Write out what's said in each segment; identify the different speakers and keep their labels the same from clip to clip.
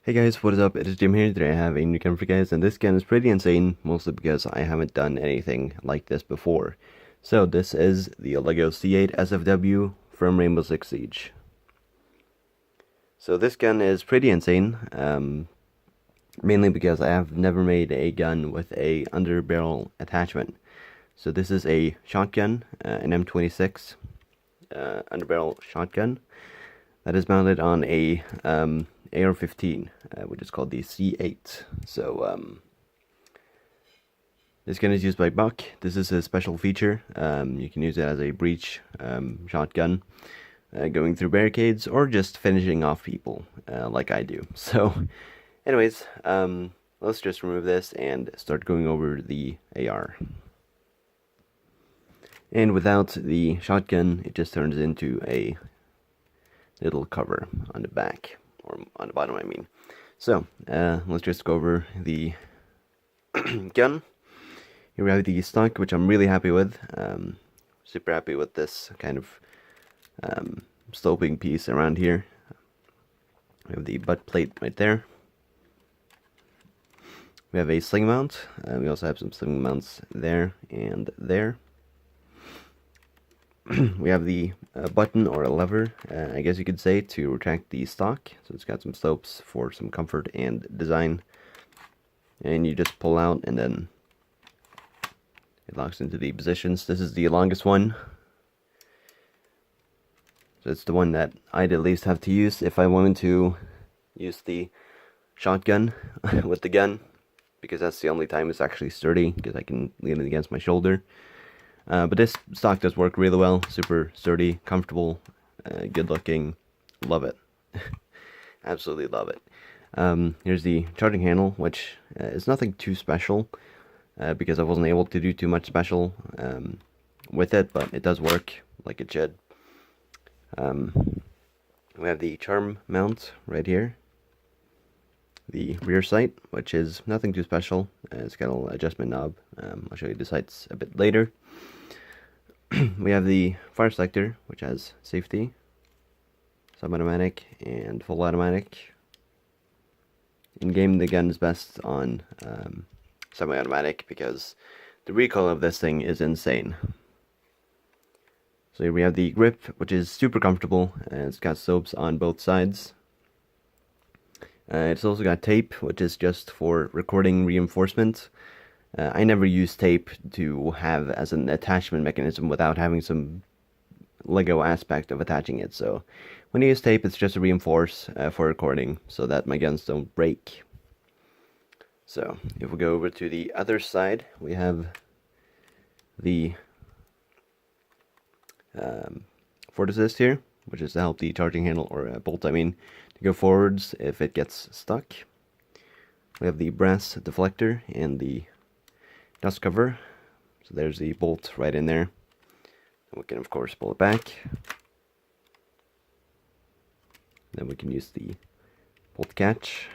Speaker 1: Hey guys, what is up? It is Jim here. Today I have a new gun for you guys, and this gun is pretty insane, mostly because I haven't done anything like this before. So this is the LEGO C8 SFW from Rainbow Six Siege. So this gun is pretty insane, mainly because I have never made a gun with a underbarrel attachment. So this is a shotgun, an M26 underbarrel shotgun that is mounted on a AR-15, which is called the C8. So this gun is used by Buck. This is a special feature. You can use it as a breach shotgun, going through barricades, or just finishing off people, like I do. So, anyways, let's just remove this and start going over the AR. And without the shotgun, it just turns into a little cover on the back, or on the bottom, I mean. So, let's just go over the gun. Here we have the stock, which I'm really happy with. Super happy with this kind of sloping piece around here. We have the butt plate right there. We have a sling mount. We also have some sling mounts there and there. We have the button or a lever, I guess you could say, to retract the stock. So it's got some slopes for some comfort and design. And you just pull out and then it locks into the positions. This is the longest one. So it's the one that I'd at least have to use if I wanted to use the shotgun with the gun, because that's the only time it's actually sturdy, because I can lean it against my shoulder. But this stock does work really well. Super sturdy, comfortable, good looking. Love it. Absolutely love it. Here's the charging handle, which is nothing too special, because I wasn't able to do too much special with it, but it does work like it should. We have the charm mount right here. The rear sight, which is nothing too special. It's got a little adjustment knob. I'll show you the sights a bit later. We have the fire selector, which has safety, sub-automatic, and full automatic. In game, the gun is best on semi-automatic because the recoil of this thing is insane. So here we have the grip, which is super comfortable, and it's got slopes on both sides. It's also got tape, which is just for recording reinforcement. I never use tape to have as an attachment mechanism without having some Lego aspect of attaching it. So when I use tape, it's just to reinforce for recording so that my guns don't break. So if we go over to the other side, we have the forward assist here, which is to help the charging handle, or bolt, I mean, to go forwards if it gets stuck. We have the brass deflector and the dust cover. So there's the bolt right in there. We can of course pull it back. Then we can use the bolt catch,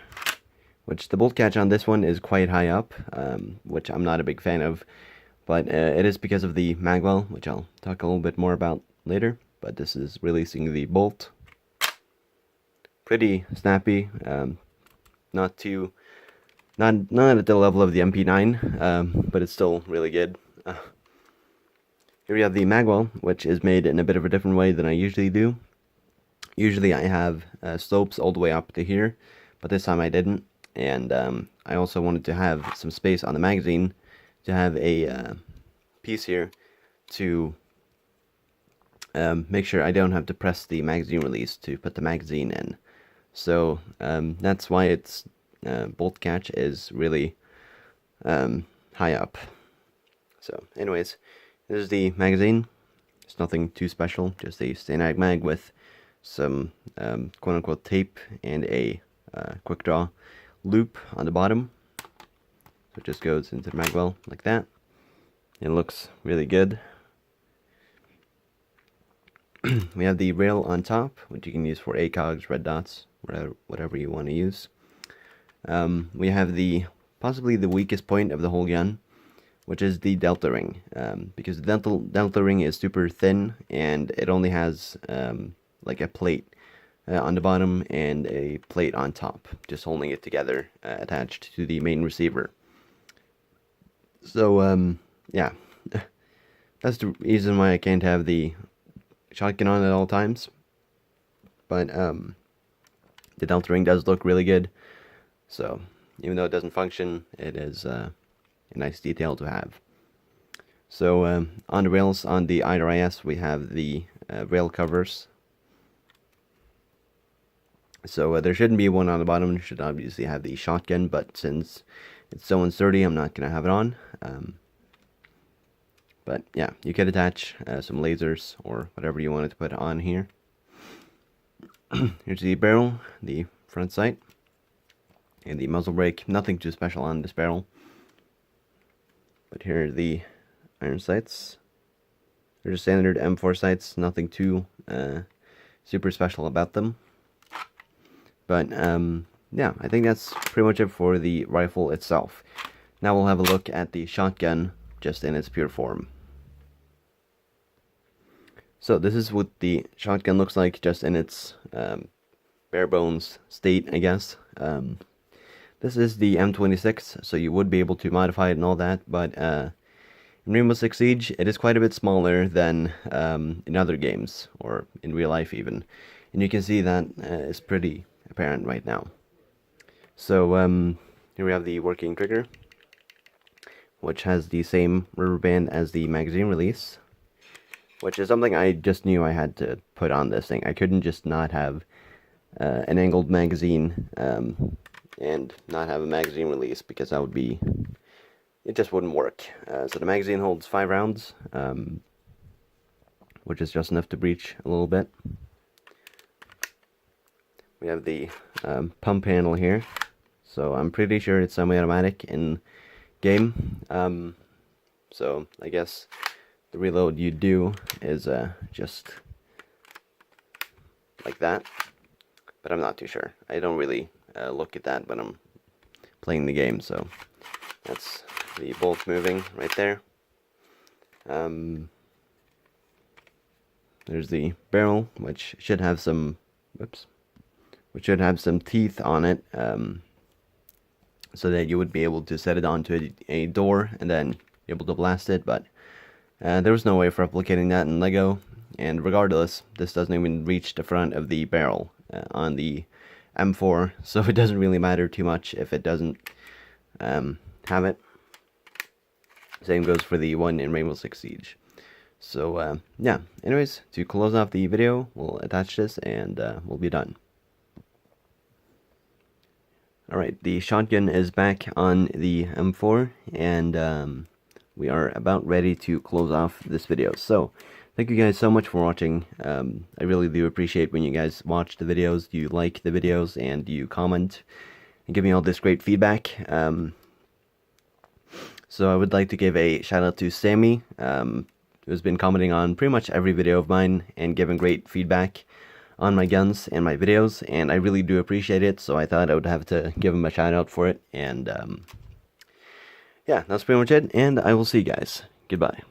Speaker 1: which the bolt catch on this one is quite high up, which I'm not a big fan of, but it is because of the Magwell, which I'll talk a little bit more about later. But this is releasing the bolt. Pretty snappy, not at the level of the MP9, but it's still really good. Here we have the Magwell, which is made in a bit of a different way than I usually do. Usually I have slopes all the way up to here, but this time I didn't. And I also wanted to have some space on the magazine to have a piece here to make sure I don't have to press the magazine release to put the magazine in. So that's why its bolt catch is really high up. So anyways, this is the magazine. It's nothing too special, just a standard mag with some quote-unquote tape and a quick draw loop on the bottom. So it just goes into the Magwell like that. It looks really good. We have the rail on top, which you can use for ACOGs, red dots, whatever you want to use. We have the possibly the weakest point of the whole gun, which is the delta ring, because the delta ring is super thin and it only has like a plate on the bottom and a plate on top, just holding it together, attached to the main receiver. So, yeah, that's the reason why I can't have the shotgun on at all times. But, the delta ring does look really good, so even though it doesn't function, it is a nice detail to have. So, on the rails, on the IRIS, we have the rail covers. So there shouldn't be one on the bottom. You should obviously have the shotgun, but since it's so unsturdy, I'm not going to have it on. But yeah, you could attach some lasers or whatever you wanted to put on here. Here's the barrel, the front sight, and the muzzle brake. Nothing too special on this barrel. But here are the iron sights. They're just standard M4 sights, nothing too super special about them. But yeah, I think that's pretty much it for the rifle itself. Now we'll have a look at the shotgun just in its pure form. So this is what the shotgun looks like just in its bare bones state, I guess. This is the M26, so you would be able to modify it and all that, but in Rainbow Six Siege, it is quite a bit smaller than in other games, or in real life even. And you can see that is pretty apparent right now. So here we have the working trigger, which has the same rubber band as the magazine release, which is something I just knew I had to put on this thing. I couldn't just not have an angled magazine and not have a magazine release, because that would be, it just wouldn't work. So the magazine holds 5 rounds, which is just enough to breach a little bit. We have the pump handle here, so I'm pretty sure it's semi-automatic in game. So I guess the reload you do is just like that, but I'm not too sure. I don't really look at that when I'm playing the game, so that's the bolt moving right there. There's the barrel, which should have some, which should have some teeth on it, so that you would be able to set it onto a door and then be able to blast it, but there was no way of replicating that in LEGO, and regardless, this doesn't even reach the front of the barrel on the M4, so it doesn't really matter too much if it doesn't have it. Same goes for the one in Rainbow Six Siege. So yeah, anyways, to close off the video, we'll attach this and we'll be done. Alright, the shotgun is back on the M4, and we are about ready to close off this video. So, thank you guys so much for watching. I really do appreciate when you guys watch the videos, you like the videos, and you comment and give me all this great feedback. So I would like to give a shout out to Sammy, who's been commenting on pretty much every video of mine and giving great feedback on my guns and my videos, and I really do appreciate it, so I thought I would have to give him a shout out for it. And yeah, that's pretty much it, and I will see you guys. Goodbye.